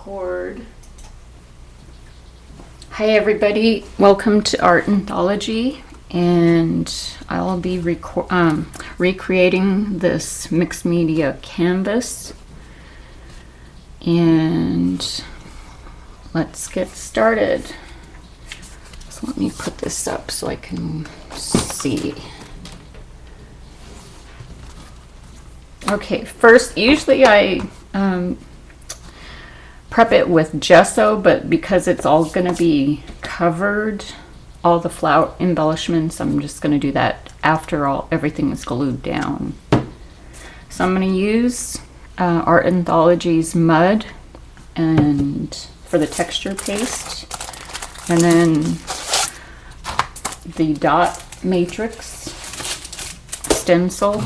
record. Hi everybody, welcome to Art Anthology, and I'll be recreating this mixed media canvas, and let's get started. So let me put this up so I can see. Okay, first, usually I prep it with gesso, but because it's all going to be covered, all the flower embellishments, I'm just going to do that after everything is glued down. So I'm going to use Art Anthology's mud and for the texture paste, and then the dot matrix stencil.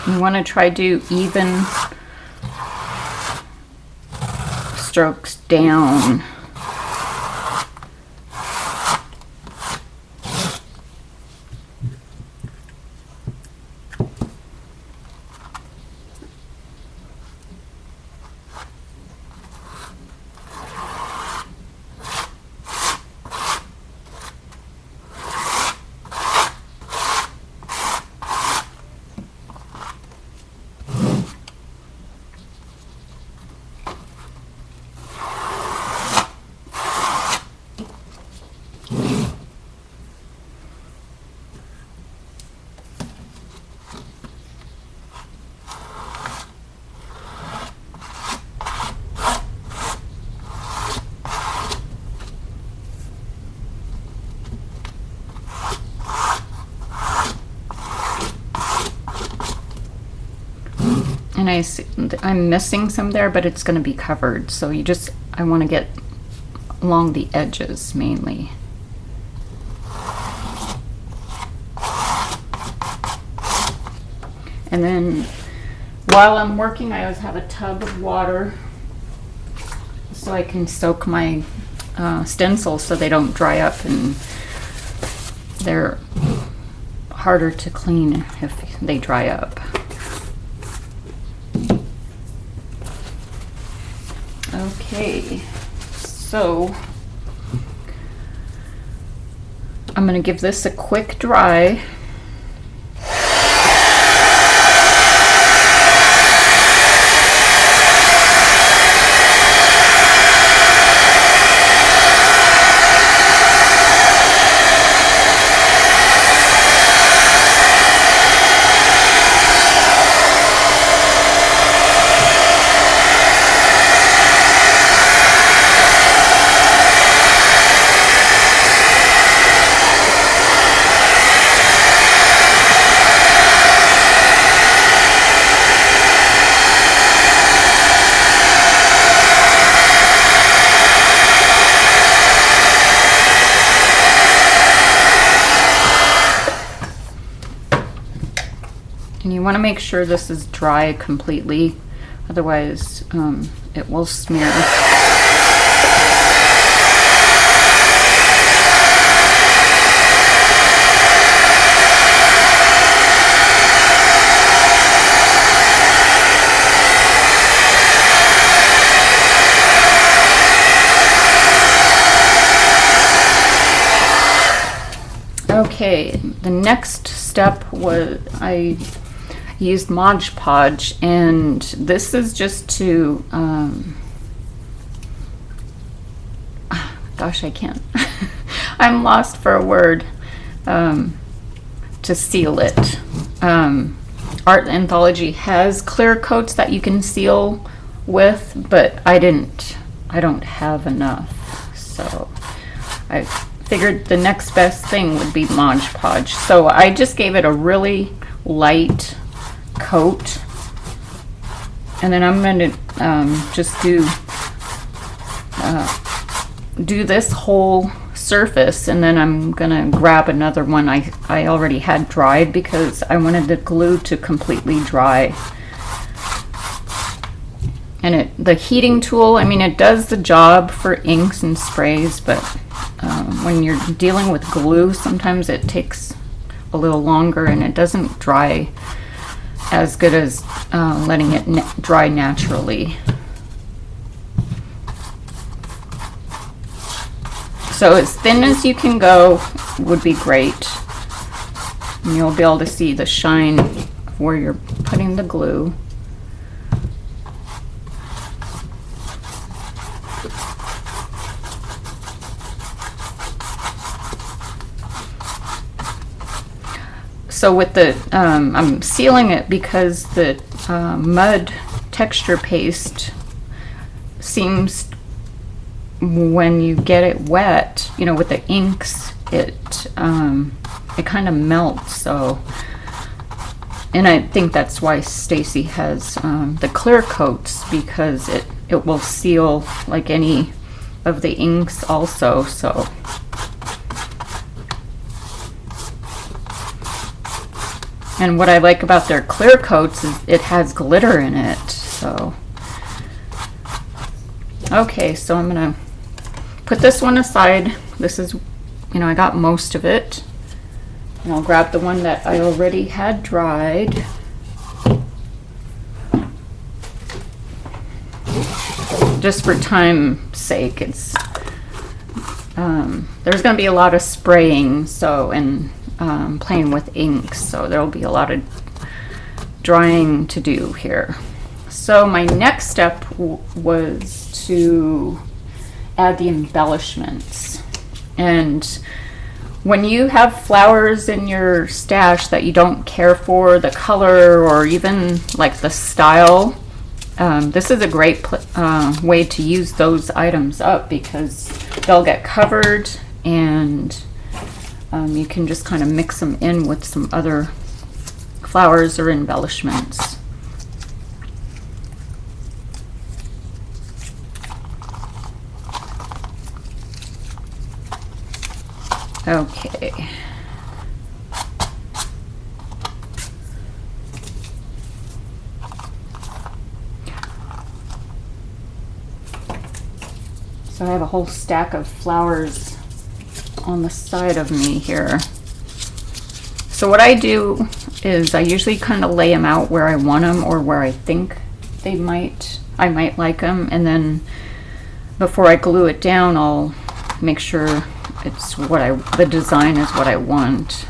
You want to try to do even strokes down. And I'm missing some there, but it's going to be covered. So I want to get along the edges mainly. And then while I'm working, I always have a tub of water so I can soak my stencils so they don't dry up, and they're harder to clean if they dry up. Okay, so I'm going to give this a quick dry. And you want to make sure this is dry completely, otherwise it will smear. Okay, the next step was I used Mod Podge, and this is just to gosh, I can't I'm lost for a word, to seal it. Art Anthology has clear coats that you can seal with, but I don't have enough, so I figured the next best thing would be Mod Podge. So I just gave it a really light coat, and then I'm going to just do this whole surface, and then I'm going to grab another one I already had dried because I wanted the glue to completely dry. And the heating tool, I mean, it does the job for inks and sprays, but when you're dealing with glue, sometimes it takes a little longer, and it doesn't dry as good as letting it dry naturally. So as thin as you can go would be great. And you'll be able to see the shine of where you're putting the glue. So with the, I'm sealing it because the mud texture paste seems, when you get it wet, you know, with the inks, it kind of melts. So, and I think that's why Stacy has the clear coats, because it will seal like any of the inks also. So. And what I like about their clear coats is it has glitter in it. So, okay, so I'm gonna put this one aside. This is, you know, I got most of it. And I'll grab the one that I already had dried. Just for time's sake, it's there's gonna be a lot of spraying, so, and playing with inks, so there'll be a lot of drying to do here. So my next step was to add the embellishments. And when you have flowers in your stash that you don't care for the color or even like the style, this is a great way to use those items up, because they'll get covered, and you can just kind of mix them in with some other flowers or embellishments. Okay. So I have a whole stack of flowers on the side of me here. So what I do is I usually kind of lay them out where I want them, or where I think I might like them, and then before I glue it down, I'll make sure it's the design is what I want.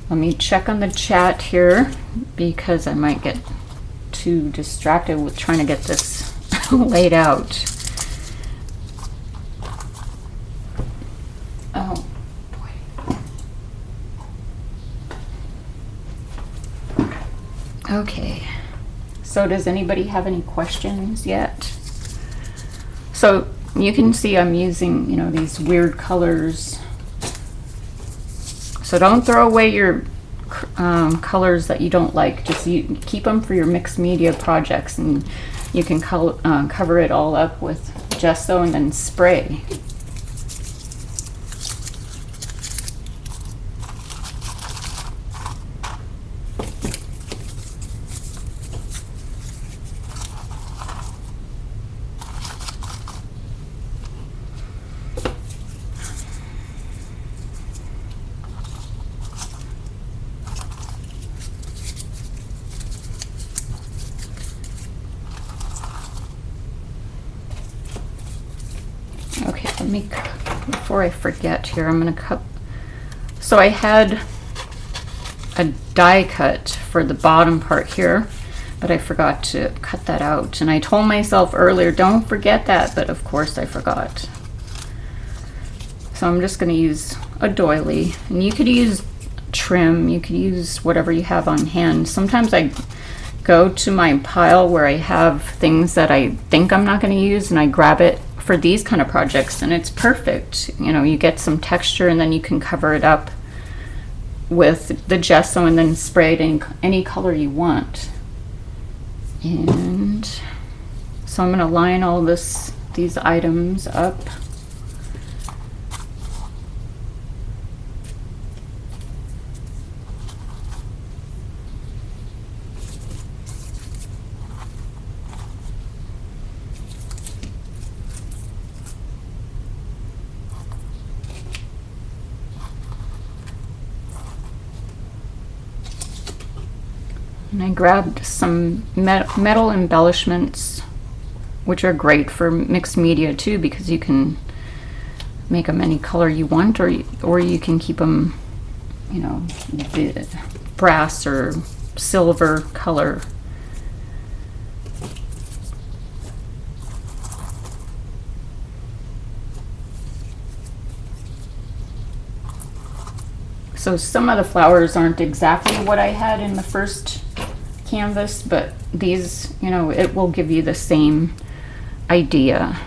Let me check on the chat here, because I might get too distracted with trying to get this laid out. Oh boy. Okay. So does anybody have any questions yet? So you can see I'm using, you know, these weird colors. So don't throw away your colors that you don't like. Just keep them for your mixed media projects, and you can cover it all up with gesso and then spray. Okay, let me, before I forget here, I'm gonna cut. So I had a die cut for the bottom part here, but I forgot to cut that out. And I told myself earlier, don't forget that, but of course I forgot. So I'm just gonna use a doily, and you could use trim, you could use whatever you have on hand. Sometimes I go to my pile where I have things that I think I'm not gonna use, and I grab it for these kind of projects, and it's perfect. You know, you get some texture, and then you can cover it up with the gesso and then spray it in any color you want. And so I'm going to line all these items up. And I grabbed some metal embellishments, which are great for mixed media too, because you can make them any color you want, or you can keep them, you know, the brass or silver color. So some of the flowers aren't exactly what I had in the first canvas, but these, you know, it will give you the same idea.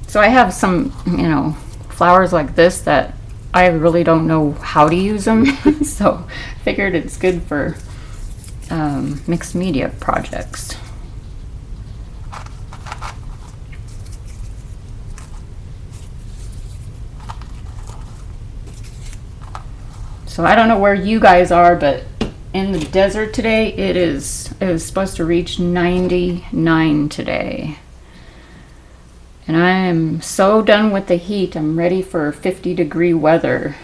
So I have some, you know, flowers like this that I really don't know how to use them. So I figured it's good for mixed media projects. So I don't know where you guys are, but in the desert today, it is supposed to reach 99 today. And I am so done with the heat. I'm ready for 50-degree weather.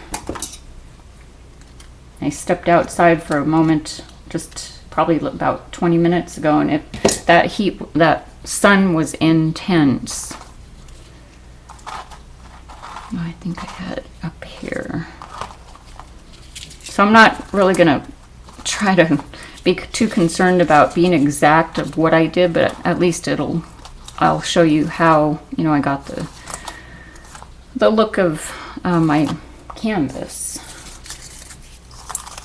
I stepped outside for a moment, just probably about 20 minutes ago, and that sun was intense. I think I had it up here. So I'm not really gonna try to be too concerned about being exact of what I did, but at least I'll show you how, you know, I got the look of my canvas.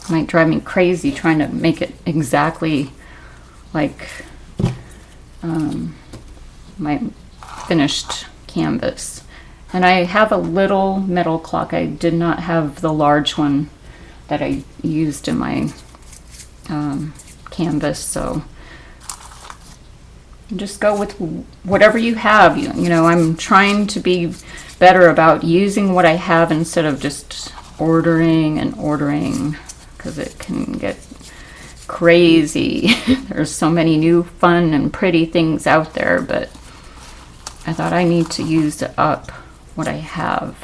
It might drive me crazy trying to make it exactly like my finished canvas. And I have a little metal clock. I did not have the large one that I used in my canvas, so just go with whatever you have. You know, I'm trying to be better about using what I have instead of just ordering, because it can get crazy. There's so many new fun and pretty things out there, but I thought I need to use up what I have.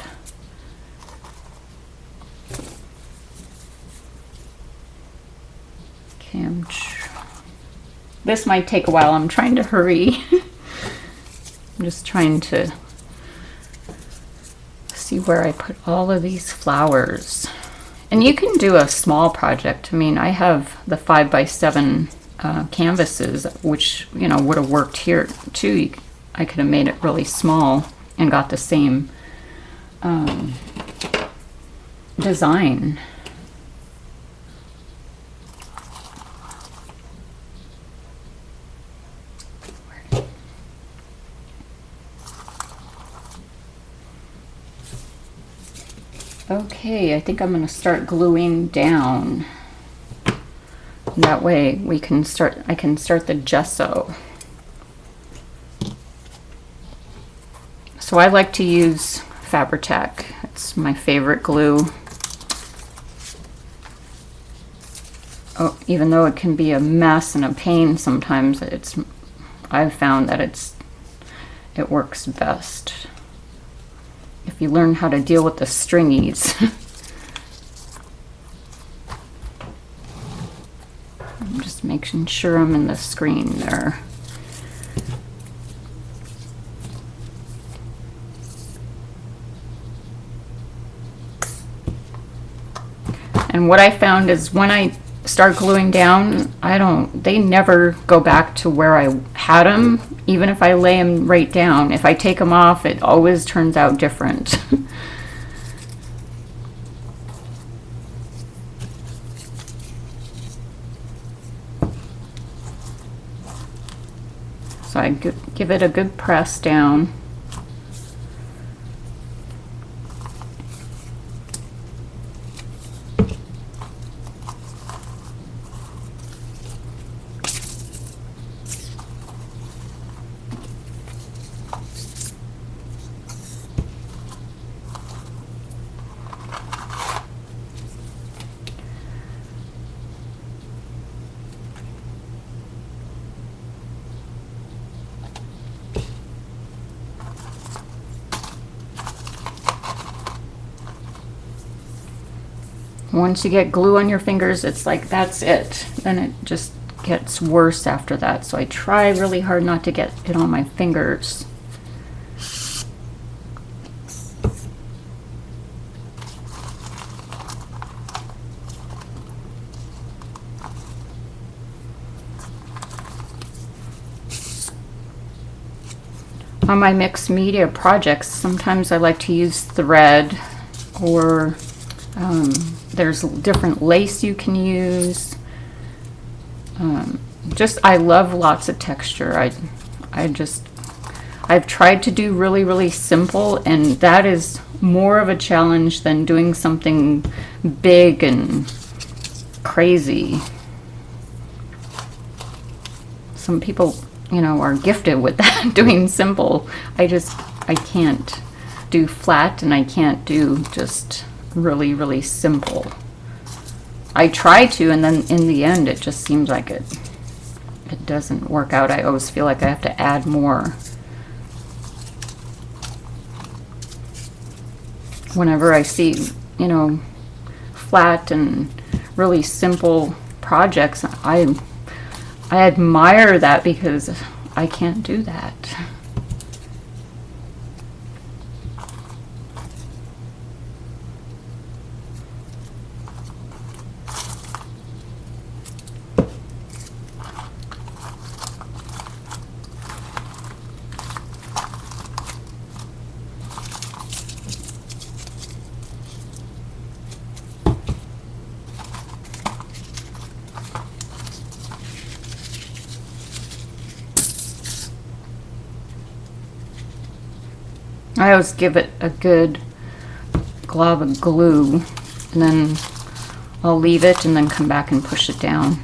Okay, this might take a while. I'm trying to hurry. I'm just trying to see where I put all of these flowers. And you can do a small project. I mean, I have the 5x7 canvases, which, you know, would have worked here too. I could have made it really small and got the same design. Okay, I think I'm going to start gluing down. That way I can start the gesso. So I like to use Fabri-Tac. It's my favorite glue. Oh, even though it can be a mess and a pain sometimes, I've found that it works best if you learn how to deal with the stringies. I'm just making sure I'm in the screen there. And what I found is when I start gluing down, they never go back to where I had them, even if I lay them right down. If I take them off, it always turns out different. So I give it a good press down. once you get glue on your fingers, it's like that's it. Then it just gets worse after that. So I try really hard not to get it on my fingers. On my mixed media projects, sometimes I like to use thread, or there's different lace you can use. I love lots of texture. I've tried to do really, really simple, and that is more of a challenge than doing something big and crazy. Some people, are gifted with that, doing simple. I can't do flat, and I can't do just really, really simple. I try to, and then in the end, it just seems like it doesn't work out. I always feel like I have to add more. Whenever I see, flat and really simple projects, I admire that, because I can't do that. I always give it a good glob of glue, and then I'll leave it and then come back and push it down.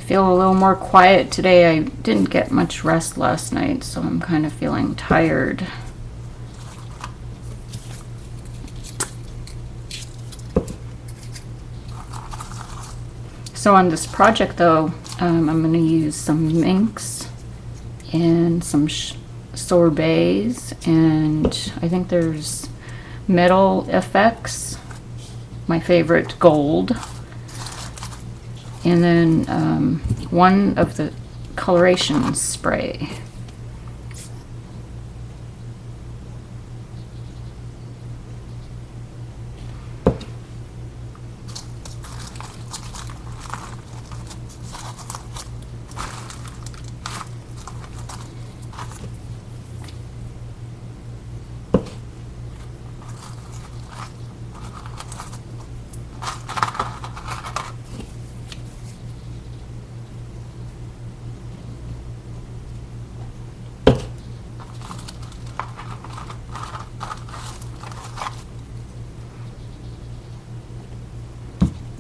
Feel a little more quiet today. I didn't get much rest last night, so I'm kind of feeling tired. So on this project though, I'm going to use some minks and some sorbets, and I think there's metal effects, my favorite gold. And then one of the coloration spray.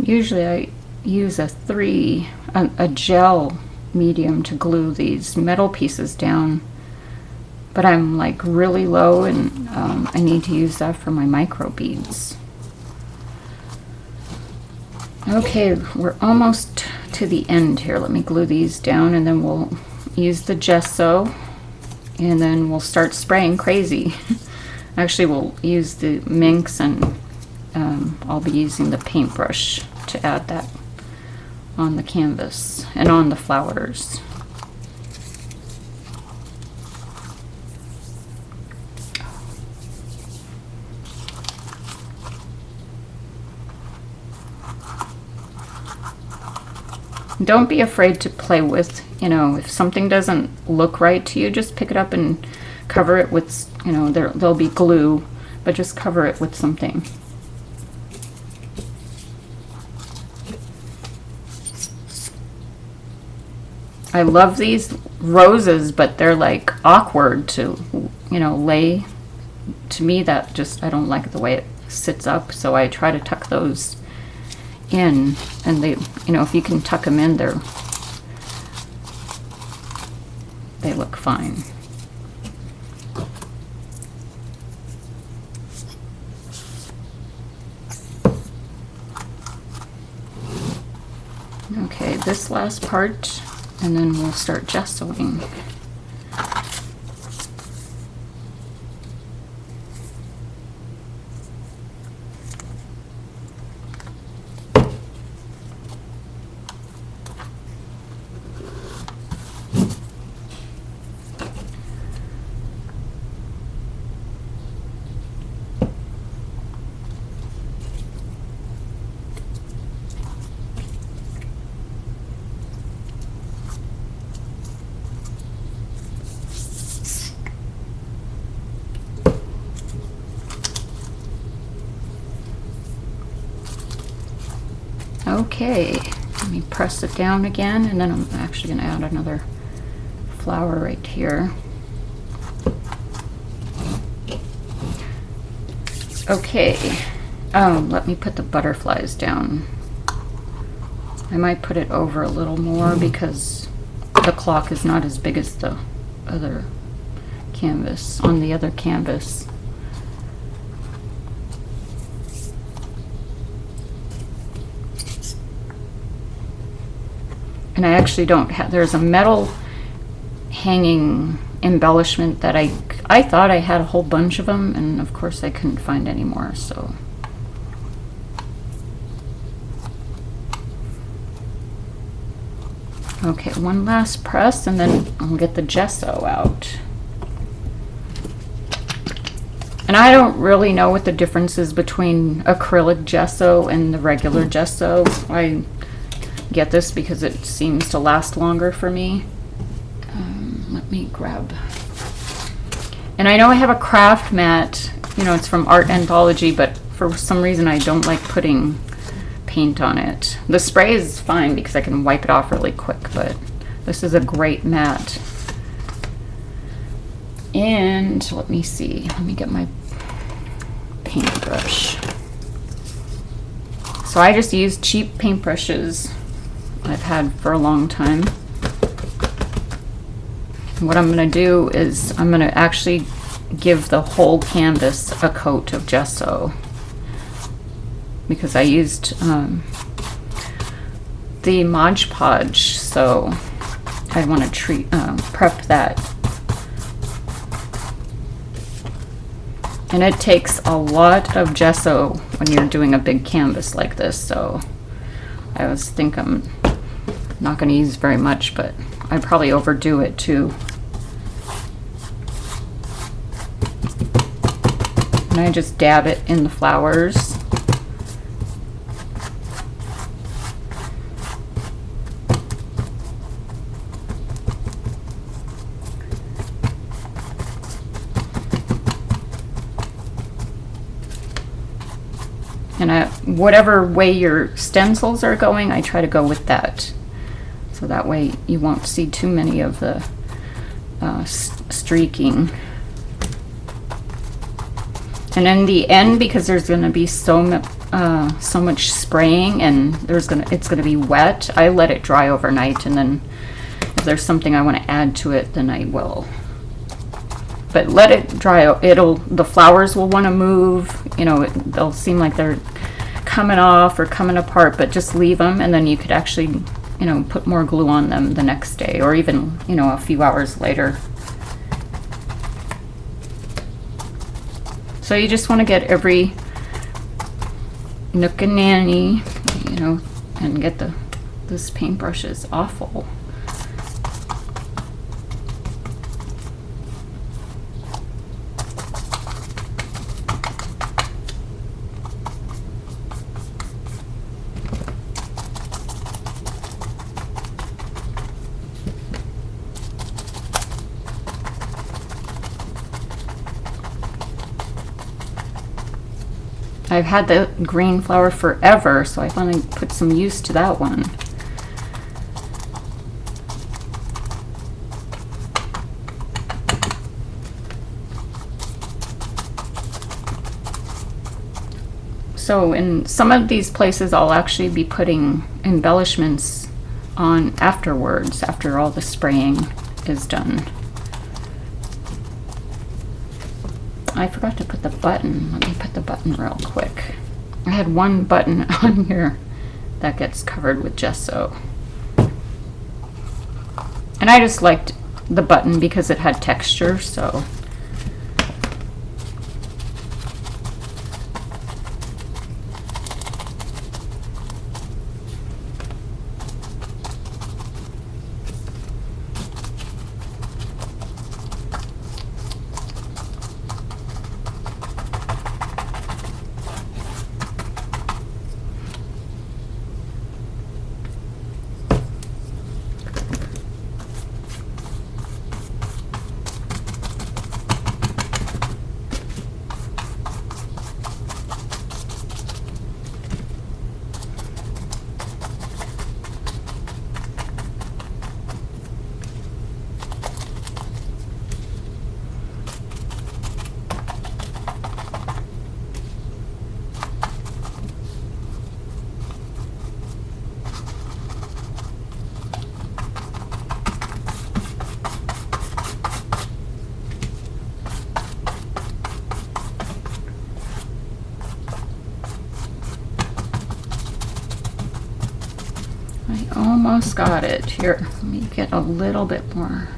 Usually I use a gel medium to glue these metal pieces down, but I'm like really low, and I need to use that for my micro beads. Okay, we're almost to the end here. Let me glue these down, and then we'll use the gesso, and then we'll start spraying crazy. Actually, we'll use the minks, and I'll be using the paintbrush to add that on the canvas and on the flowers. Don't be afraid to play with, if something doesn't look right to you, just pick it up and cover it with, there'll be glue, but just cover it with something. I love these roses, but they're like awkward to, lay. To me, that just, I don't like the way it sits up, so I try to tuck those in, and they, if you can tuck them in, they look fine. Okay, this last part, and then we'll start gessoing. Okay, let me press it down again, and then I'm actually going to add another flower right here. Okay, let me put the butterflies down. I might put it over a little more because the clock is not as big as the other canvas, on the other canvas. And I actually don't have, there's a metal hanging embellishment that I thought I had a whole bunch of them, and of course I couldn't find any more, so. Okay, one last press, and then I'll get the gesso out. And I don't really know what the difference is between acrylic gesso and the regular gesso. I get this because it seems to last longer for me. Let me grab. And I know I have a craft mat, it's from Art Anthology, but for some reason I don't like putting paint on it. The spray is fine because I can wipe it off really quick, but this is a great mat. And let me see, let me get my paintbrush. So I just use cheap paintbrushes I've had for a long time. What I'm going to do is I'm going to actually give the whole canvas a coat of gesso because I used the Mod Podge, so I want to prep that. And it takes a lot of gesso when you're doing a big canvas like this, so I think I'm not going to use very much, but I'd probably overdo it too. And I just dab it in the flowers. And whatever way your stencils are going, I try to go with that. So that way you won't see too many of the streaking. And in the end, because there's going to be so much spraying and it's going to be wet, I let it dry overnight, and then if there's something I want to add to it, then I will. But let it dry. The flowers will want to move. They'll seem like they're coming off or coming apart, but just leave them, and then you could actually, put more glue on them the next day, or even, a few hours later. So you just want to get every nook and nanny, and get this paintbrush is awful. I've had the green flower forever, so I finally put some use to that one. So in some of these places, I'll actually be putting embellishments on afterwards, after all the spraying is done. I forgot to put the button. Let me put the button real quick. I had one button on here that gets covered with gesso. And I just liked the button because it had texture, so. Almost got it. Here, let me get a little bit more.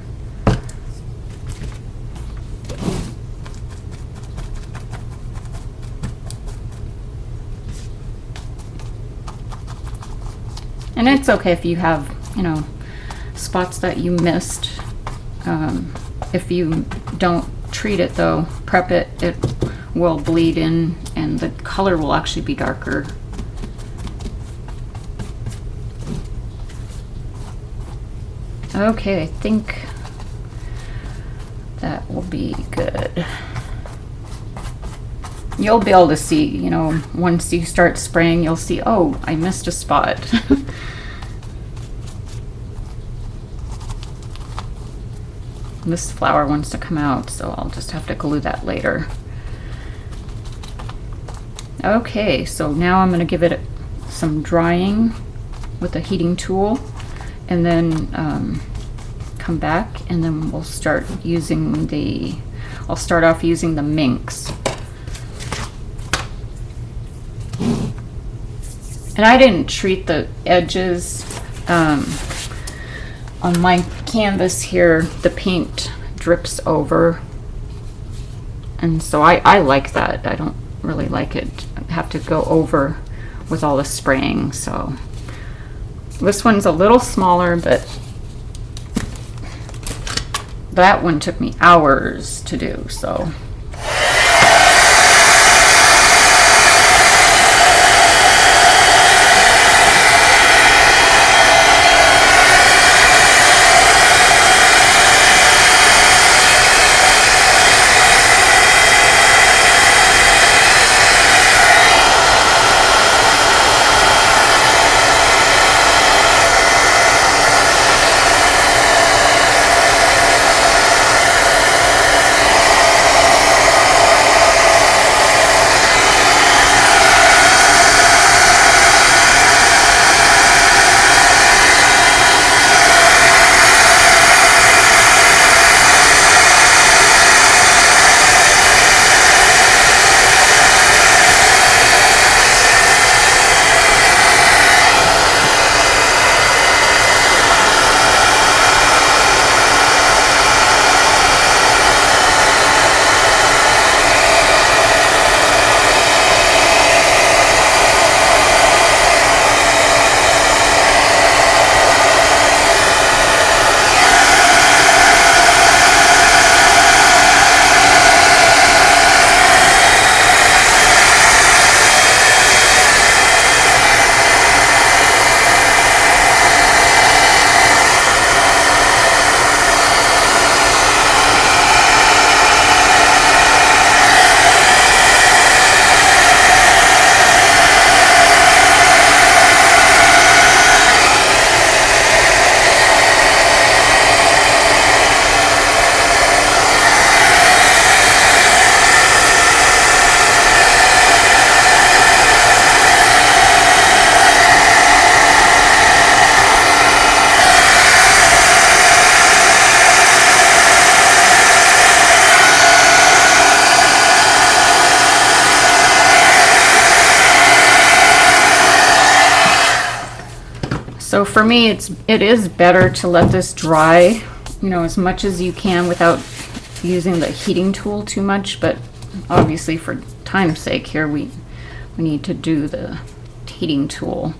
And it's okay if you have, you know, spots that you missed. If you don't treat it though, prep it, it will bleed in and the color will actually be darker. Okay, I think that will be good. You'll be able to see, you know, once you start spraying, you'll see, oh, I missed a spot. This flower wants to come out, so I'll just have to glue that later. Okay, so now I'm going to give it some drying with a heating tool, and then come back, and then we'll start using the, I'll start off using the minks. And I didn't treat the edges. On my canvas here, the paint drips over. And so I like that. I don't really like it. I have to go over with all the spraying. So this one's a little smaller, but that one took me hours to do, so. So for me, it is better to let this dry, you know, as much as you can without using the heating tool too much, but obviously for time's sake here, we need to do the heating tool.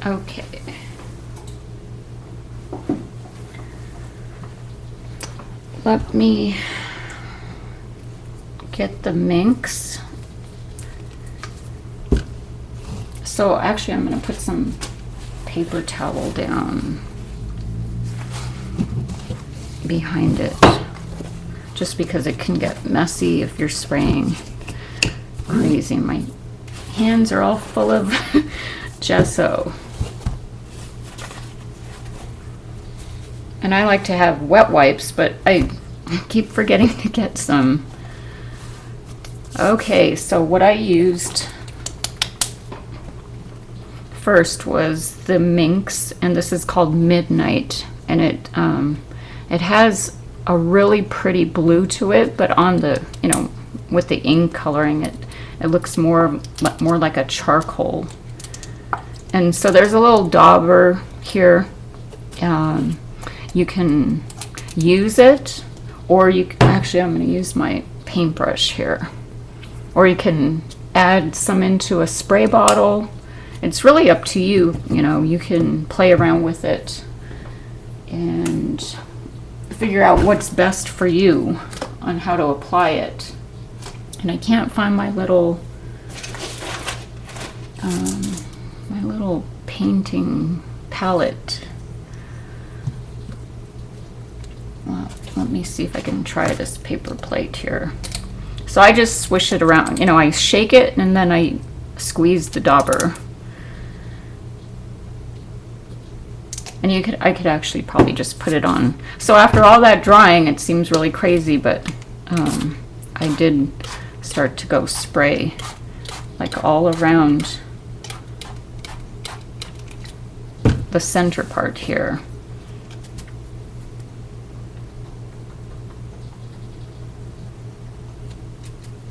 Okay. Let me get the minks. So actually I'm going to put some paper towel down behind it, just because it can get messy if you're spraying crazy. My hands are all full of gesso. And I like to have wet wipes, but I keep forgetting to get some. Okay, so what I used first was the minks, and this is called Midnight, and it has a really pretty blue to it, but on the, you know, with the ink coloring, it looks more like a charcoal. And so there's a little dauber here. You can use it, or actually I'm going to use my paintbrush here, or you can add some into a spray bottle. It's really up to you. You know, you can play around with it and figure out what's best for you on how to apply it. And I can't find my little painting palette. Well, let me see if I can try this paper plate here. So I just swish it around. You know, I shake it and then I squeeze the dauber. And I could actually probably just put it on. So after all that drying, it seems really crazy, but I did start to go spray like all around the center part here.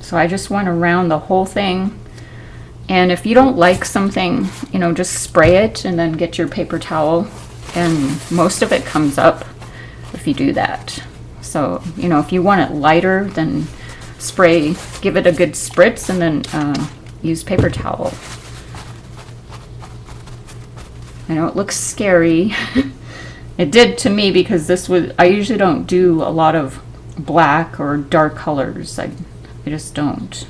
So I just went around the whole thing. And if you don't like something, you know, just spray it and then get your paper towel, and most of it comes up if you do that. So, you know, if you want it lighter, then spray, give it a good spritz, and then use paper towel. I know it looks scary. It did to me, because I usually don't do a lot of black or dark colors. I just don't.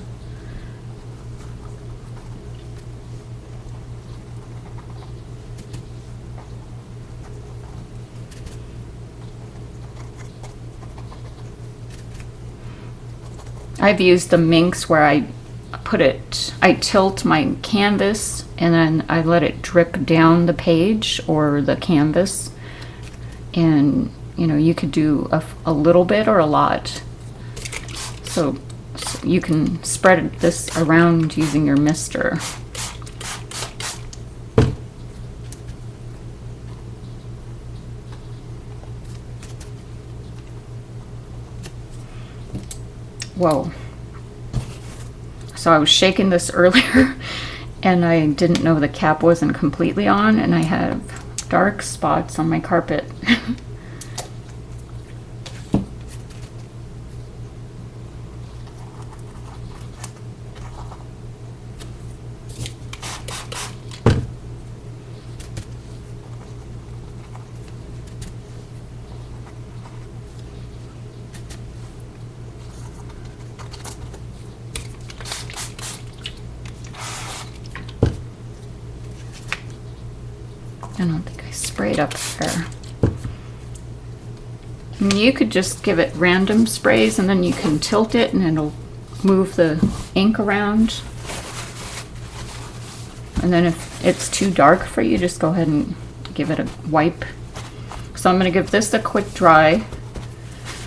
I've used the minks where I tilt my canvas and then I let it drip down the page or the canvas. And, you know, you could do a little bit or a lot. So you can spread this around using your mister. Whoa. So I was shaking this earlier and I didn't know the cap wasn't completely on, and I have dark spots on my carpet. I don't think I sprayed up there. And you could just give it random sprays and then you can tilt it and it'll move the ink around. And then if it's too dark for you, just go ahead and give it a wipe. So I'm going to give this a quick dry.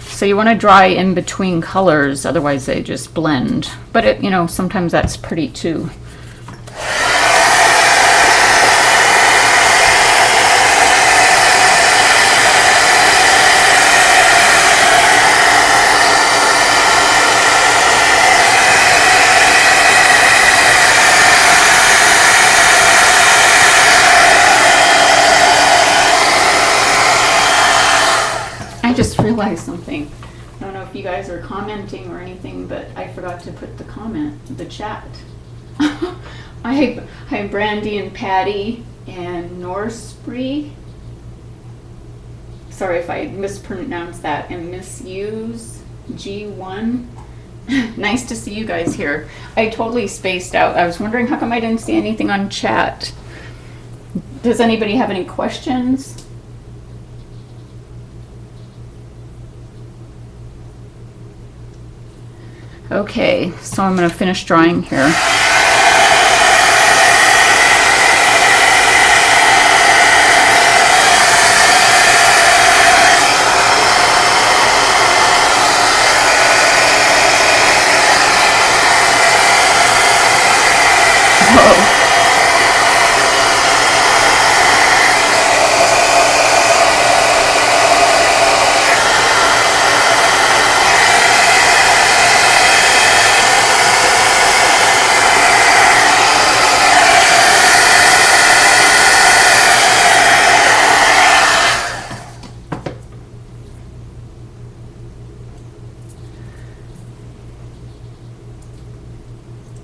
So you want to dry in between colors, otherwise they just blend. But it, you know, sometimes that's pretty too. I just realized something. I don't know if you guys are commenting or anything, but I forgot to put the chat. Hi Brandy and Patty and Norspree. Sorry if I mispronounced that. And Misuse G1. Nice to see you guys here. I totally spaced out. I was wondering how come I didn't see anything on chat. Does anybody have any questions? Okay, so I'm going to finish drying here. Whoa.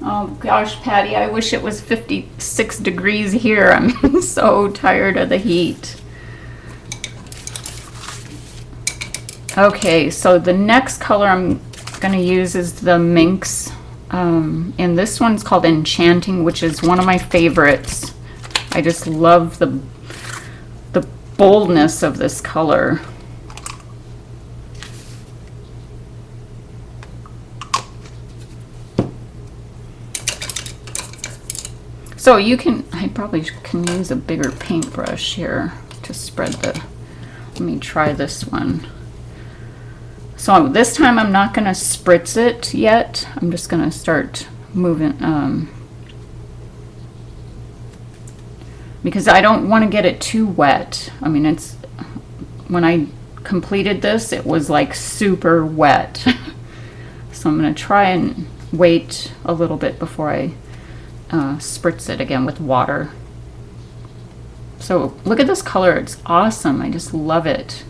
Oh gosh, Patty, I wish it was 56 degrees here. I'm so tired of the heat. Okay, so the next color I'm going to use is the Minx. And this one's called Enchanting, which is one of my favorites. I just love the boldness of this color. So you can, I probably can use a bigger paintbrush here to spread the, let me try this one. So this time I'm not going to spritz it yet. I'm just going to start moving, because I don't want to get it too wet. I mean, it's, when I completed this, it was like super wet. So I'm going to try and wait a little bit before I spritz it again with water. So look at this color, it's awesome. I just love it.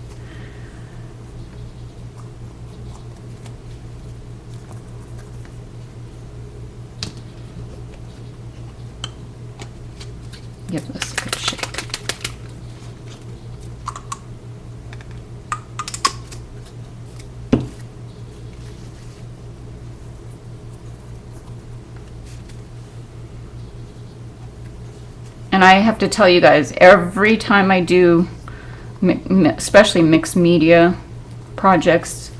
Give this a good shake. And I have to tell you guys, every time I do, especially mixed media projects,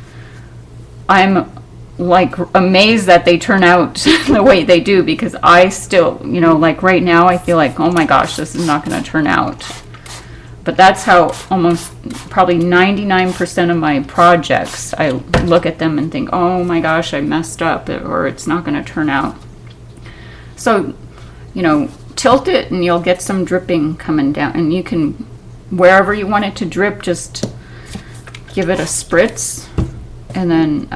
I'm like amazed that they turn out the way they do, because I still, you know, like right now I feel like, oh my gosh, this is not going to turn out. But that's how almost probably 99% of my projects, I look at them and think, oh my gosh, I messed up, or it's not going to turn out. So, you know, tilt it and you'll get some dripping coming down, and you can, wherever you want it to drip, just give it a spritz and then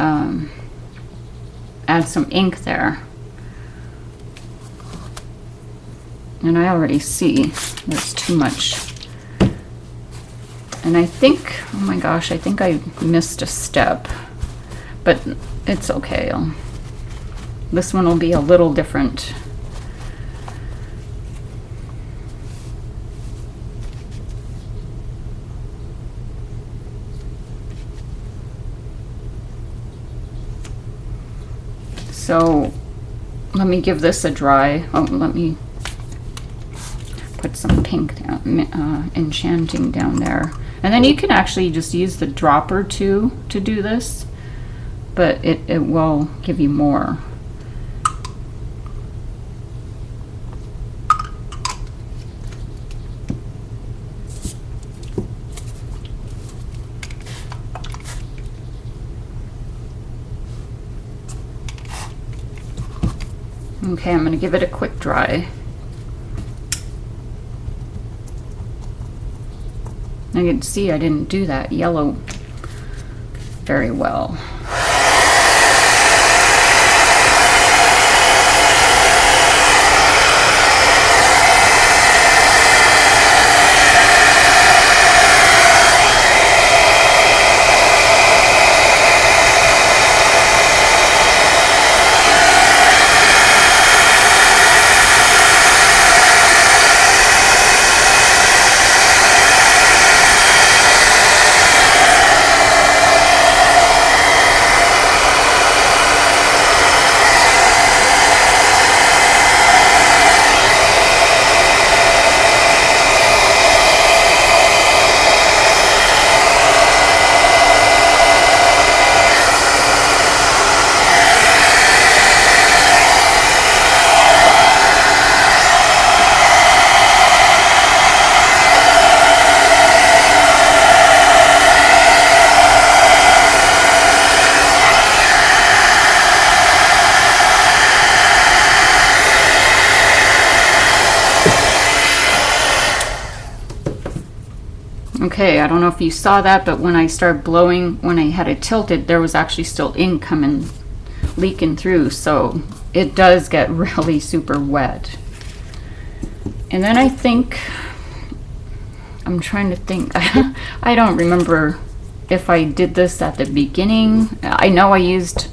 add some ink there. And I already see there's too much. And I think, oh my gosh, I think I missed a step, but it's okay. This one will be a little different. So let me give this a dry. Oh, let me put some pink down, enchanting down there. And then you can actually just use the dropper too to do this, but it will give you more. Okay, I'm going to give it a quick dry. I can see I didn't do that yellow very well. Okay, I don't know if you saw that, but when I started blowing, when I had it tilted, there was actually still ink coming, leaking through, so it does get really super wet. And then I think, I'm trying to think, I don't remember if I did this at the beginning. I know I used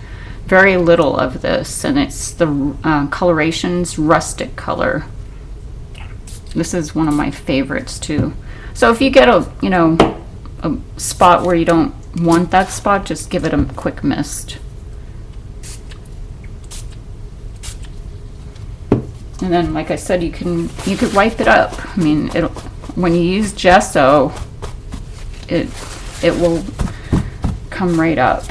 very little of this, and it's the Colorations Rustic color. This is one of my favorites too. So if you get a spot where you don't want that spot, just give it a quick mist. And then, like I said, you could wipe it up. I mean, when you use gesso, it will come right up.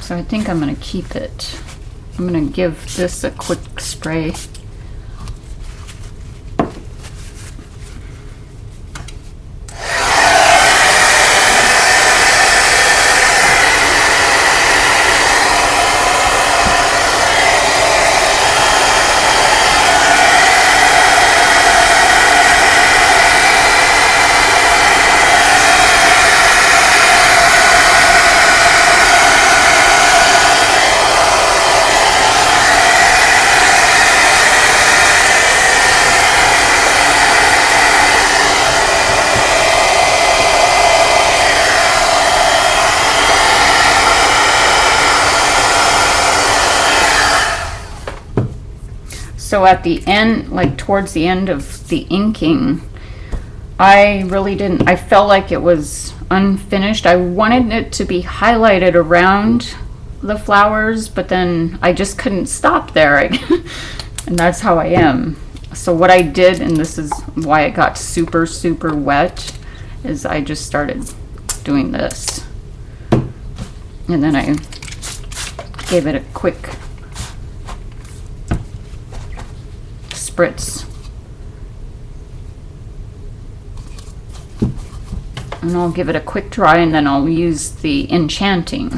So I think I'm going to keep it. I'm going to give this a quick spray. So at the end, like towards the end of the inking, I felt like it was unfinished. I wanted it to be highlighted around the flowers, but then I just couldn't stop there. And that's how I am. So what I did, and this is why it got super, super wet, is I just started doing this. And then I gave it a quick spritz. And I'll give it a quick dry, and then I'll use the enchanting.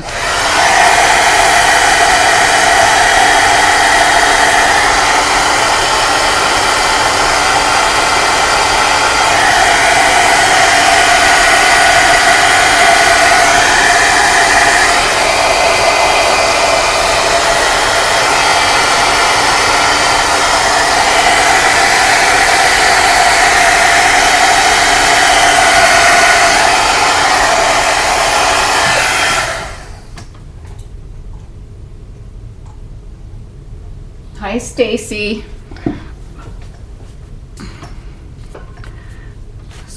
Hi, Stacy.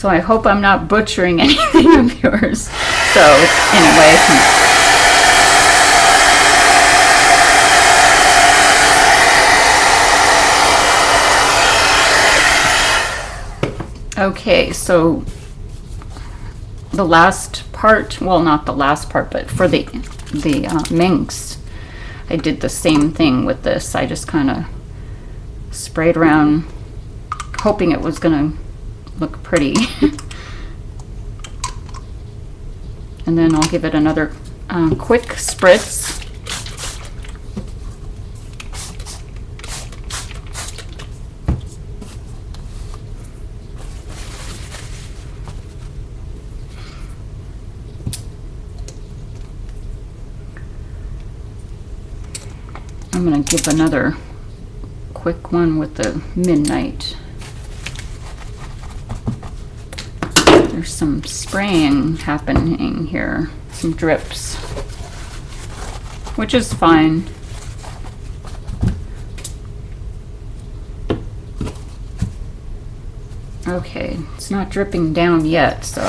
So I hope I'm not butchering anything of yours. So anyway, okay, so the last part, well, not the last part, but for the minks, I did the same thing with this. I just kind of sprayed around, hoping it was gonna look pretty. And then I'll give it another quick spritz. I'm going to give another quick one with the Midnight. There's some spraying happening here, some drips, which is fine. Okay, it's not dripping down yet, so.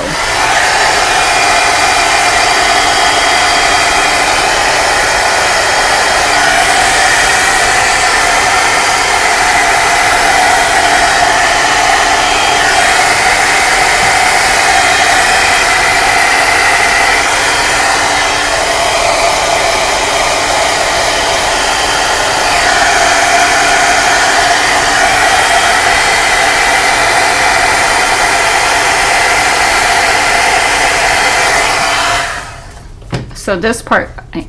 So this part, I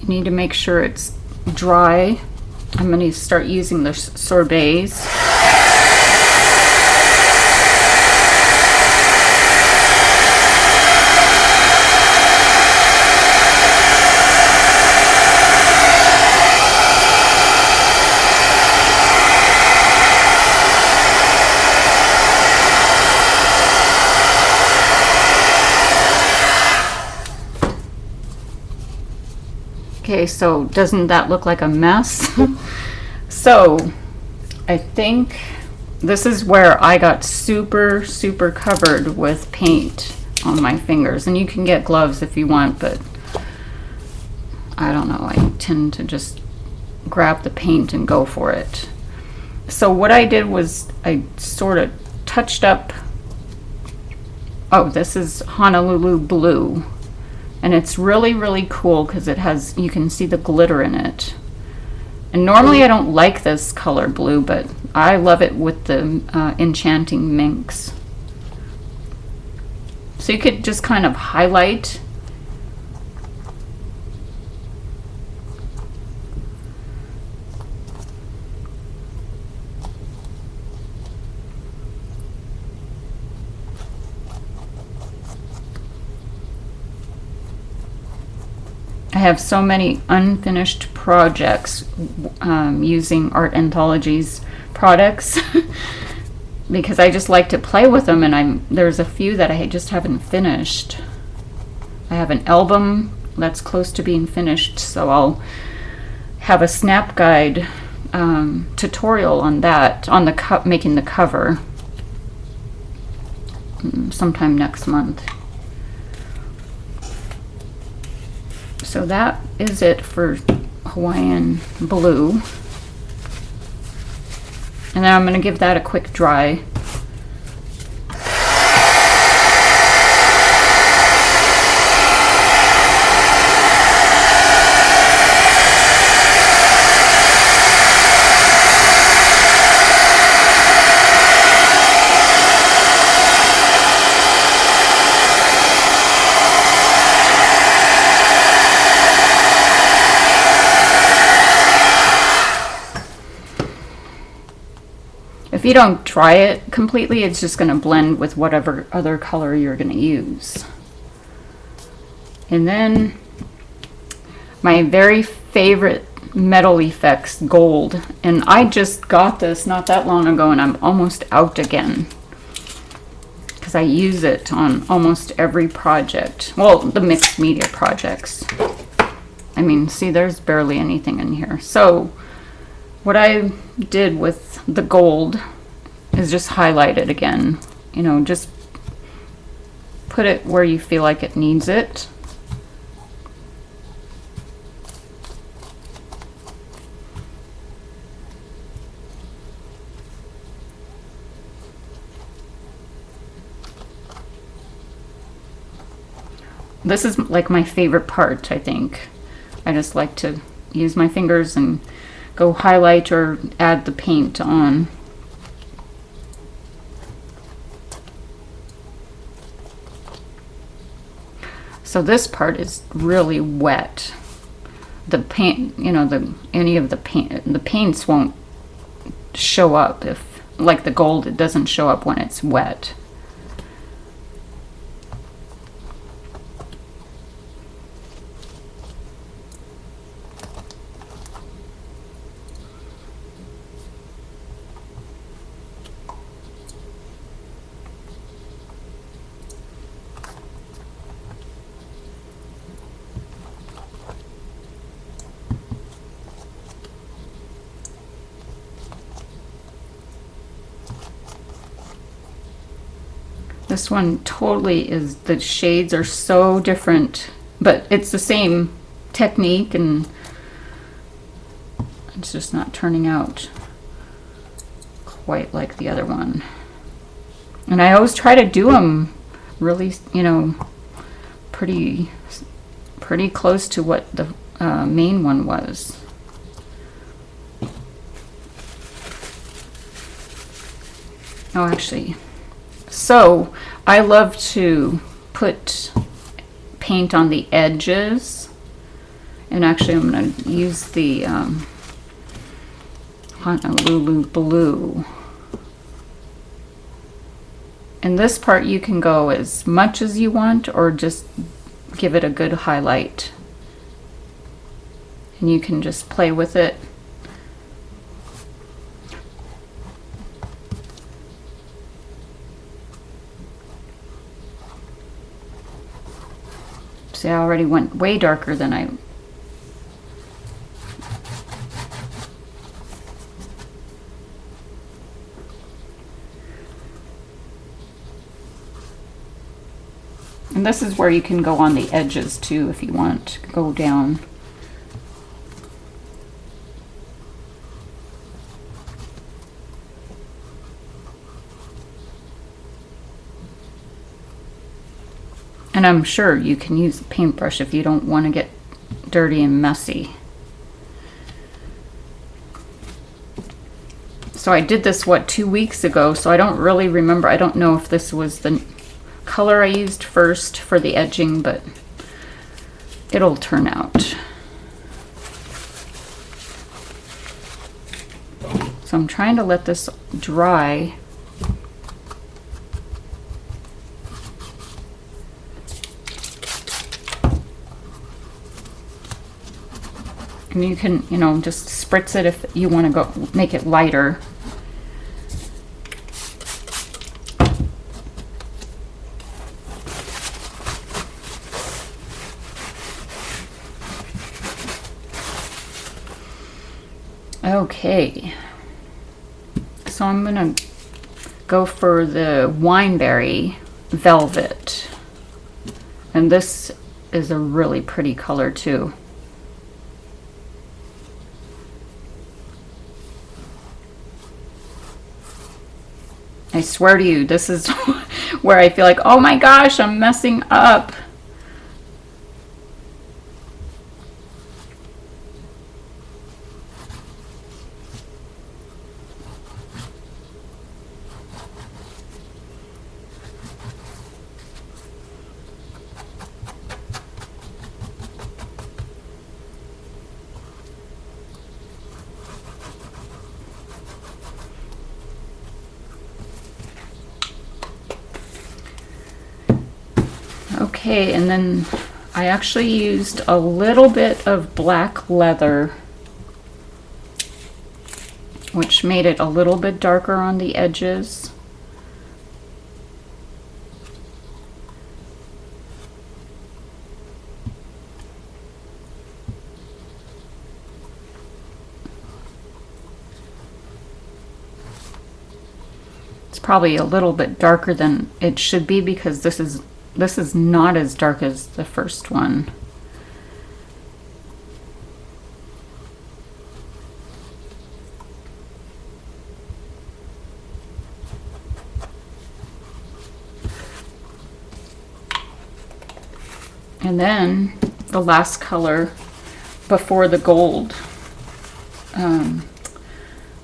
need to make sure it's dry. I'm going to start using the sorbets. Okay, so doesn't that look like a mess? So I think this is where I got super covered with paint on my fingers, and you can get gloves if you want, but I don't know, I tend to just grab the paint and go for it. So what I did was I sort of touched up, oh, this is Honolulu Blue. And it's really cool because it has, you can see the glitter in it. And normally I don't like this color blue, but I love it with the enchanting minks. So you could just kind of highlight. I have so many unfinished projects using Art Anthology's products because I just like to play with them, and there's a few that I just haven't finished. I have an album that's close to being finished, so I'll have a snap guide tutorial on that, on the making the cover, sometime next month. So that is it for Hawaiian Blue. And then I'm going to give that a quick dry. If you don't dry it completely, it's just going to blend with whatever other color you're going to use. And then my very favorite Metal Effects Gold. And I just got this not that long ago, and I'm almost out again, because I use it on almost every project. Well, the mixed media projects. I mean, see, there's barely anything in here. So what I did with the gold is just highlight it again. You know, just put it where you feel like it needs it. This is like my favorite part, I think. I just like to use my fingers and go highlight or add the paint on. So this part is really wet. The paint, you know, the paints won't show up if, like the gold, it doesn't show up when it's wet. This one totally is, the shades are so different, but it's the same technique, and it's just not turning out quite like the other one. And I always try to do them really, you know, pretty close to what the main one was. Oh, actually, so I love to put paint on the edges, and actually I'm going to use the Honolulu blue. And this part you can go as much as you want, or just give it a good highlight. And you can just play with it. See, I already went way darker than I... And this is where you can go on the edges too if you want to go down. And I'm sure you can use a paintbrush if you don't want to get dirty and messy. So I did this, what, 2 weeks ago, so I don't really remember. I don't know if this was the color I used first for the edging, but it'll turn out. So I'm trying to let this dry. And you can, you know, just spritz it if you want to go make it lighter. Okay, so I'm gonna go for the Wineberry Velvet, and this is a really pretty color too. I swear to you, this is where I feel like, oh my gosh, I'm messing up. Okay, and then I actually used a little bit of black leather, which made it a little bit darker on the edges. It's probably a little bit darker than it should be because this is this is not as dark as the first one. And then the last color before the gold. Let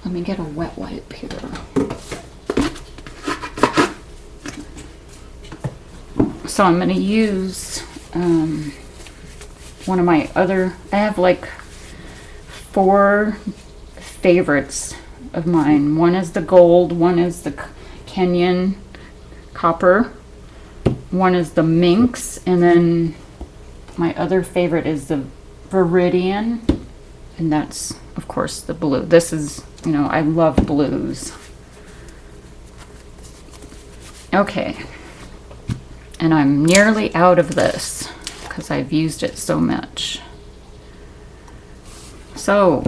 me get a wet wipe here. So I'm going to use one of my other, I have like 4 favorites of mine. One is the gold, one is the Kenyan copper, one is the minx, and then my other favorite is the Viridian, and that's, of course, the blue. This is, you know, I love blues. Okay. And I'm nearly out of this because I've used it so much. So,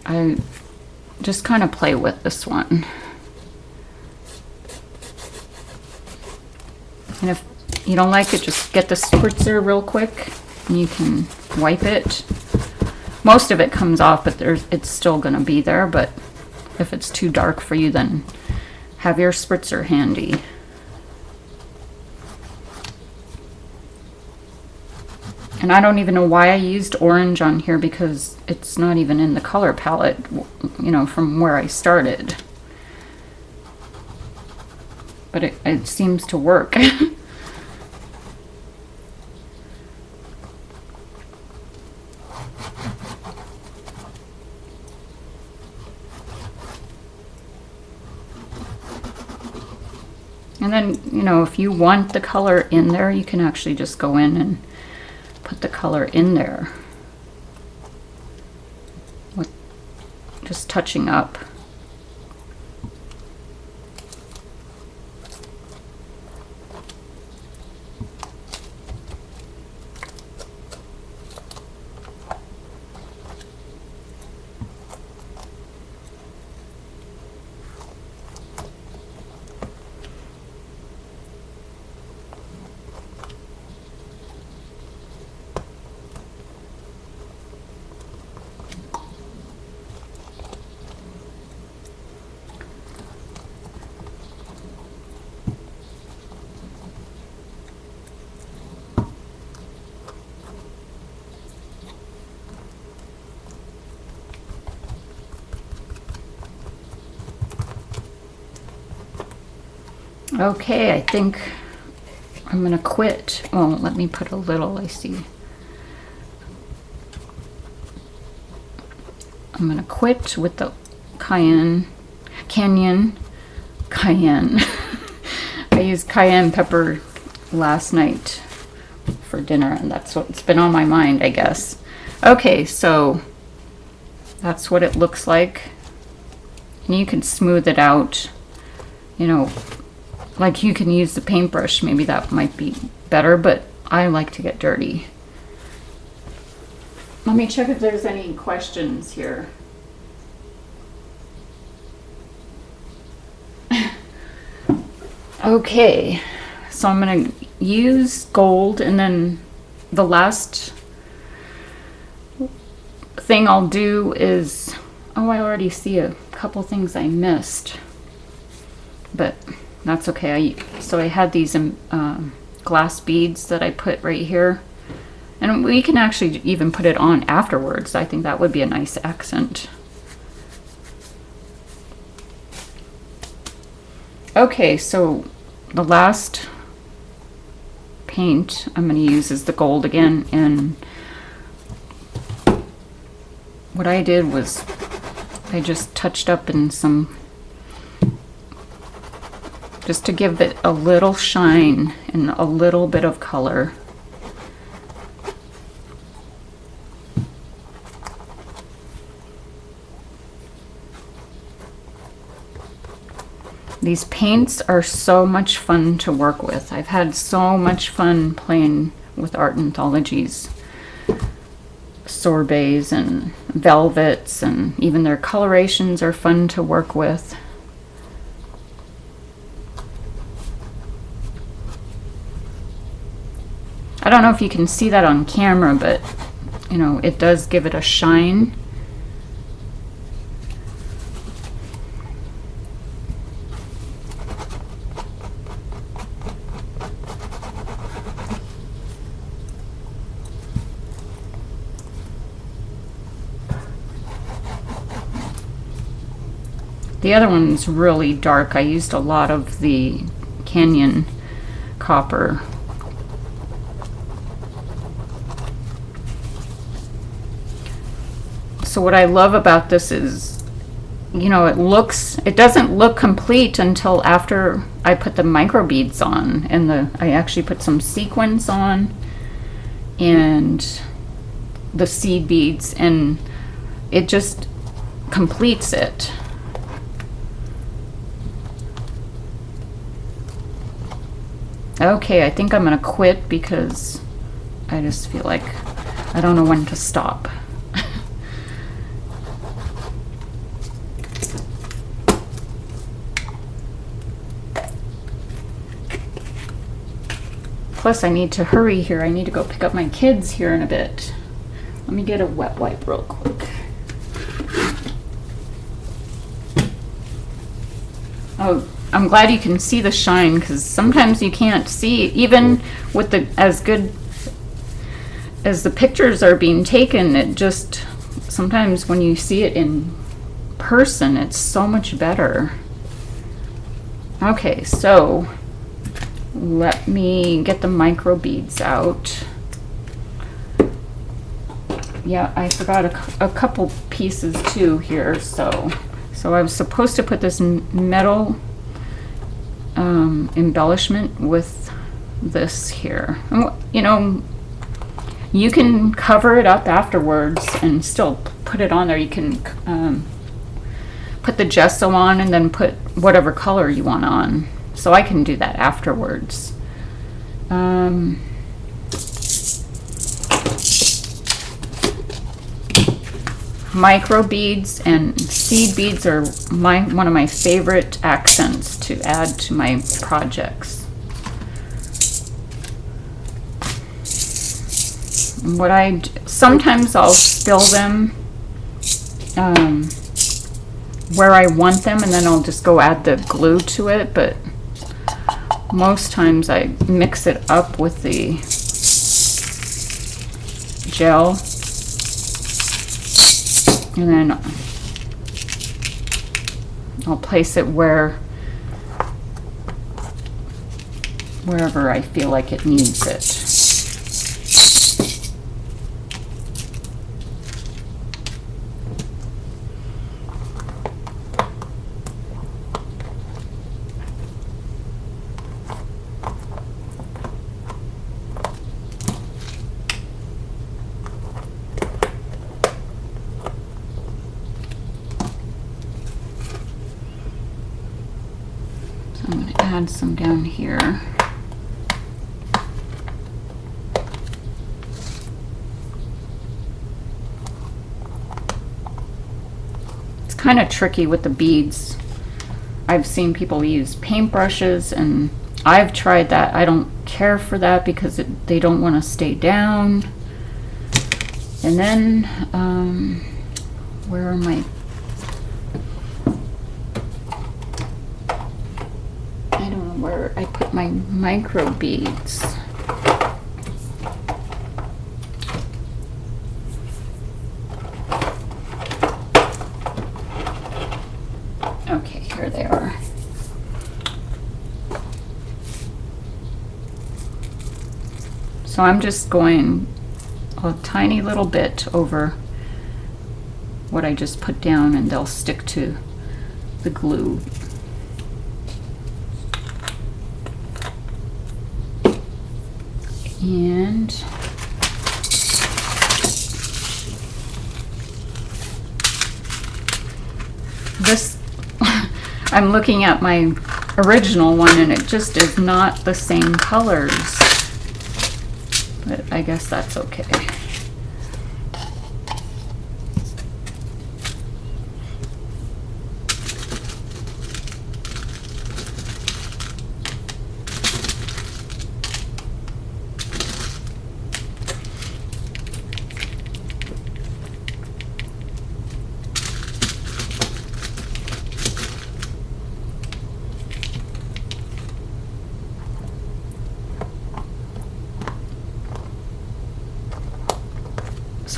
I just kind of play with this one. And if you don't like it, just get the spritzer real quick and you can wipe it. Most of it comes off, but it's still going to be there. But if it's too dark for you, then have your spritzer handy. And I don't even know why I used orange on here because it's not even in the color palette, you know, from where I started. But it seems to work. And then, you know, if you want the color in there, you can actually just go in and put the color in there. With just touching up. Okay, I think I'm gonna quit. Oh, let me put a little, I see. I'm gonna quit with the Canyon. I used cayenne pepper last night for dinner, and that's what's been on my mind, I guess. Okay, so that's what it looks like. And you can smooth it out, you know, like you can use the paintbrush. Maybe that might be better, but I like to get dirty. Let me check if there's any questions here. Okay, so I'm gonna use gold, and then the last thing I'll do is, oh, I already see a couple things I missed, but that's okay. So I had these glass beads that I put right here, and we can actually even put it on afterwards. I think that would be a nice accent. Okay, so the last paint I'm going to use is the gold again, and what I did was I just touched up in some, just to give it a little shine and a little bit of color. These paints are so much fun to work with. I've had so much fun playing with art anthologies. sorbets and velvets, and even their colorations are fun to work with. I don't know if you can see that on camera, but you know, it does give it a shine. The other one's really dark. I used a lot of the Canyon copper. So what I love about this is, you know, it doesn't look complete until after I put the micro beads on, and I actually put some sequins on and the seed beads, and it just completes it. Okay, I think I'm gonna quit because I just feel like I don't know when to stop. Plus I need to hurry here. I need to go pick up my kids here in a bit. Let me get a wet wipe real quick. Oh, I'm glad you can see the shine, because sometimes you can't see, even with as good as the pictures are being taken, it just, sometimes when you see it in person, it's so much better. Okay, so let me get the micro beads out. Yeah, I forgot a couple pieces too here, so I was supposed to put this metal embellishment with this here. You know, you can cover it up afterwards and still put it on there. You can put the gesso on and then put whatever color you want on. So I can do that afterwards. Micro beads and seed beads are one of my favorite accents to add to my projects. Sometimes I'll spill them where I want them, and then I'll just go add the glue to it, but most times I mix it up with the gel. And then I'll place it wherever I feel like it needs it. I'm going to add some down here. It's kind of tricky with the beads. I've seen people use paintbrushes, and I've tried that. I don't care for that because they don't want to stay down. And then, where are my... where I put my micro beads. Okay, here they are. So I'm just going a tiny little bit over what I just put down, and they'll stick to the glue. And this, I'm looking at my original one, and it just is not the same colors, but I guess that's okay.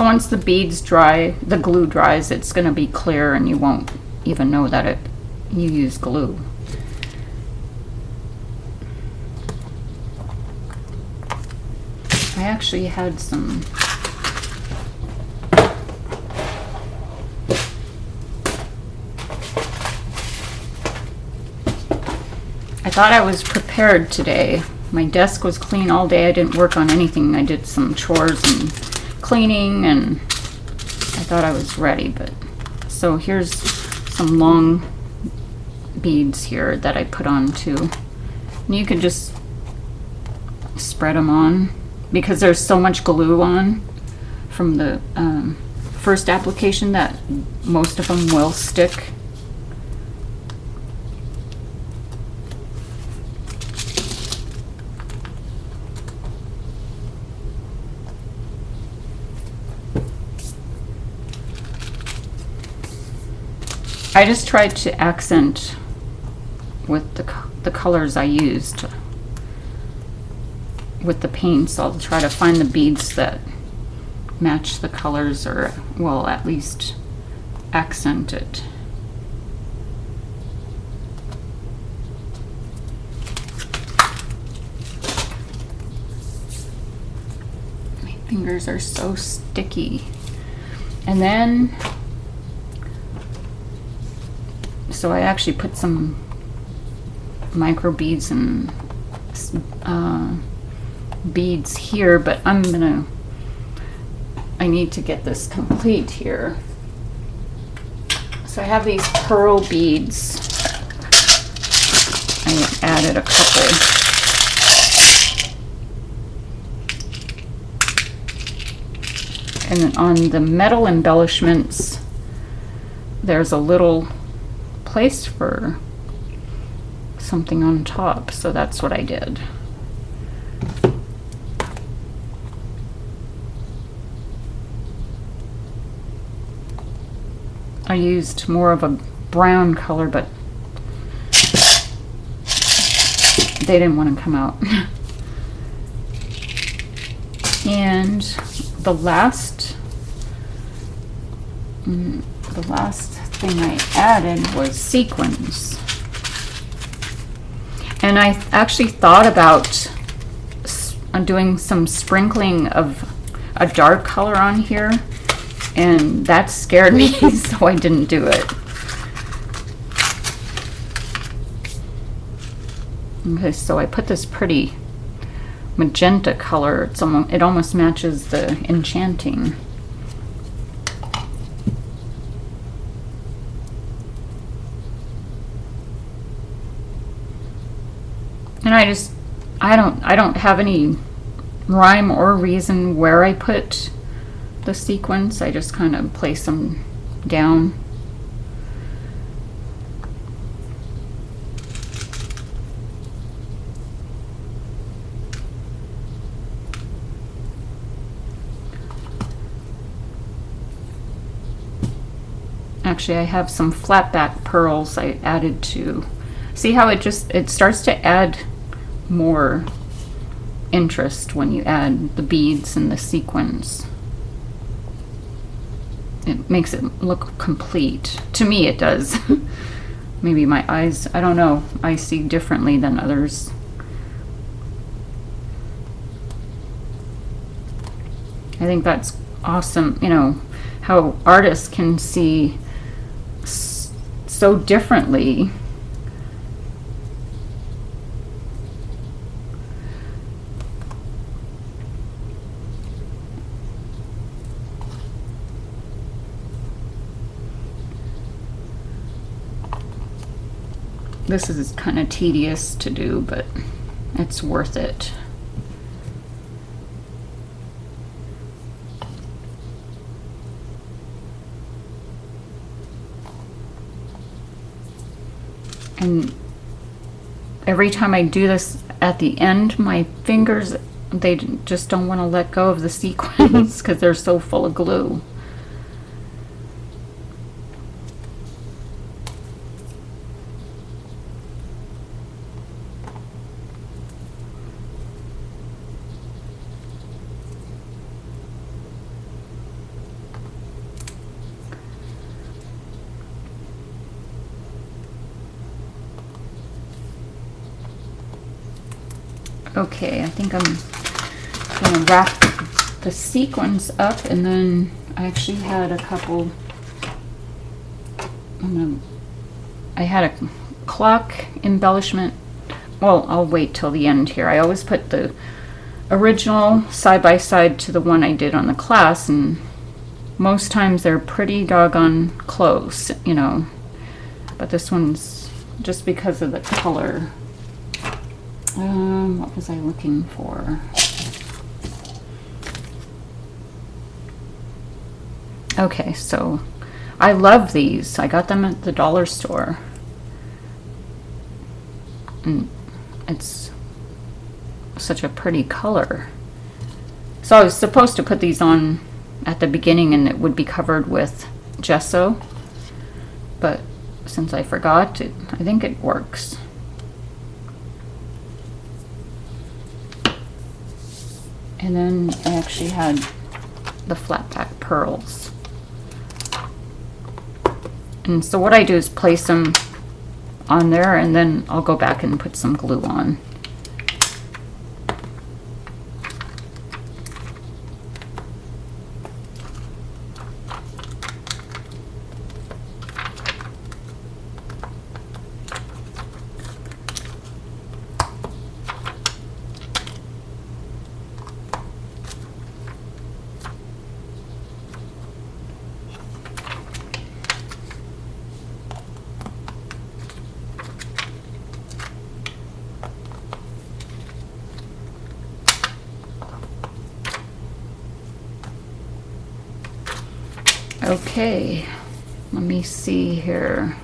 So once the beads dry, the glue dries, it's going to be clear and you won't even know that you use glue. I actually had some I thought I was prepared today. My desk was clean all day. I didn't work on anything. I did some chores and cleaning, and I thought I was ready. But so here's some long beads here that I put on too. And you can just spread them on because there's so much glue on from the first application that most of them will stick. I just tried to accent with the colors I used with the paints. I'll try to find the beads that match the colors, or well, at least accent it. My fingers are so sticky. And then so I actually put some micro beads and beads here, but I need to get this complete here. So I have these pearl beads. I added a couple. And then on the metal embellishments, there's a little place for something on top, so that's what I did. I used more of a brown color, but they didn't want to come out. And the last thing I added was sequins. And I actually thought about doing some sprinkling of a dark color on here, and that scared me, so I didn't do it. Okay, so I put this pretty magenta color. It almost matches the enchanting. And I don't have any rhyme or reason where I put the sequins. I just kind of place them down. Actually, I have some flat back pearls I added to. See how it starts to add more interest when you add the beads and the sequins. It makes it look complete. To me, it does. Maybe my eyes, I don't know, I see differently than others. I think that's awesome, you know, how artists can see so differently. This is kind of tedious to do, but it's worth it. And every time I do this at the end, my fingers, they just don't want to let go of the sequins because they're so full of glue. Okay, I think I'm gonna wrap the sequins up, and then I actually had a couple. I had a clock embellishment. Well, I'll wait till the end here. I always put the original side by side to the one I did on the class, and most times they're pretty doggone close, you know. But this one's just because of the color. What was I looking for? Okay, so I love these. I got them at the dollar store. And it's such a pretty color. So I was supposed to put these on at the beginning and it would be covered with gesso. But since I forgot, I think it works. And then I actually had the flat back pearls. And so what I do is place them on there, and then I'll go back and put some glue on. Okay, let me see here.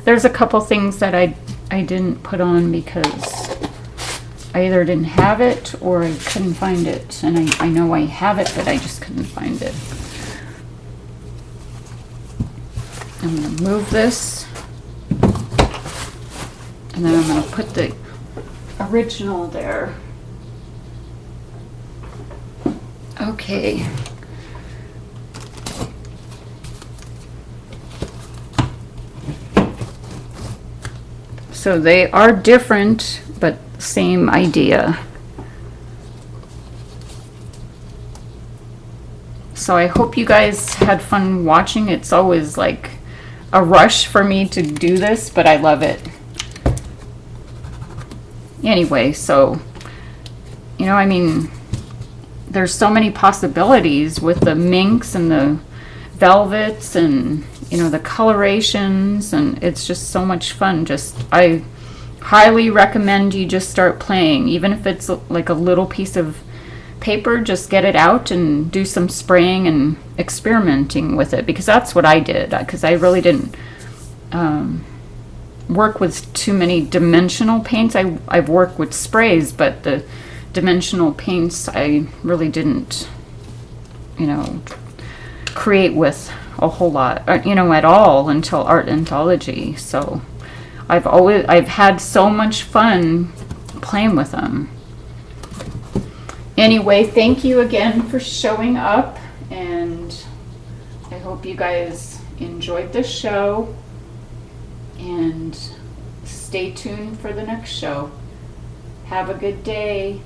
There's a couple things that I didn't put on because I either didn't have it or I couldn't find it. And I know I have it, but I just couldn't find it. I'm going to move this. And then I'm going to put the original there. Okay. So they are different, but same idea. So I hope you guys had fun watching. It's always like a rush for me to do this, but I love it. Anyway, so, you know, I mean, there's so many possibilities with the minks and the velvets and, you know, the colorations, and it's just so much fun. I highly recommend you just start playing, even if it's like a little piece of paper. Just get it out and do some spraying and experimenting with it, because that's what I did, because I really didn't work with too many dimensional paints. I've worked with sprays, but the dimensional paints I really didn't, you know, create with a whole lot, you know, at all until Art Anthology. So I've had so much fun playing with them. Anyway, thank you again for showing up, and I hope you guys enjoyed the show, and stay tuned for the next show. Have a good day.